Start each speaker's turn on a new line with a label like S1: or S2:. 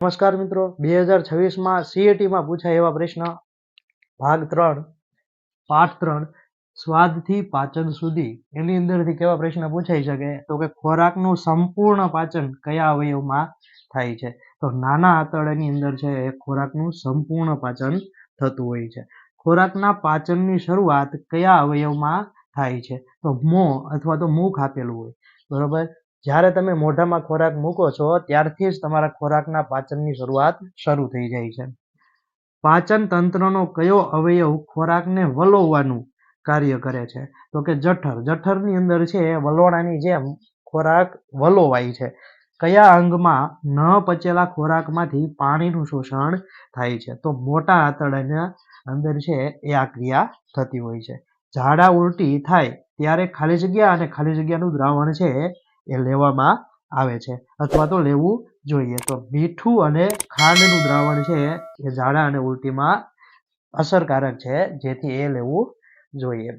S1: નમસ્કાર મિત્રો, 2026માં CATમાં પૂછાય એવા પ્રશ્ન ભાગ 3 પાઠ 3 સ્વાદથી પાચન સુધી એની અંદરથી કેવા પ્રશ્ન પૂછાઈ શકે તો કે ખોરાકનું સંપૂર્ણ પાચન કયા અવયવમાં થાય છે? તો નાના આંતરડાની અંદર છે એ ખોરાકનું સંપૂર્ણ પાચન થતું હોય છે. ખોરાકના પાચનની શરૂઆત કયા અવયવમાં થાય છે? તો મોં અથવા તો મુખ આપેલું હોય, બરોબર. જ્યારે તમે મોઢામાં ખોરાક મૂકો છો ત્યારથી જ તમારા ખોરાકના પાચનની શરૂઆત શરૂ થઈ જાય છે. પાચન તંત્રનો કયો અવયવ ખોરાકને વલોવવાનું કાર્ય કરે છે? તો કે જઠર. જઠરની અંદર છે વલોણાની જેમ ખોરાક વલોવાય છે. કયા અંગમાં ન પચેલા ખોરાકમાંથી પાણીનું શોષણ થાય છે? તો મોટા આંતરડાના અંદર છે એ આ ક્રિયા થતી હોય છે. ઝાડા ઉલટી થાય ત્યારે ખાલી જગ્યા અને ખાલી જગ્યાનું દ્રાવણ છે એ લેવામાં આવે છે અથવા તો લેવું જોઈએ. તો મીઠું અને ખાંડનું દ્રાવણ છે એ ઝાડા અને ઉલટીમાં અસરકારક છે, જેથી એ લેવું જોઈએ.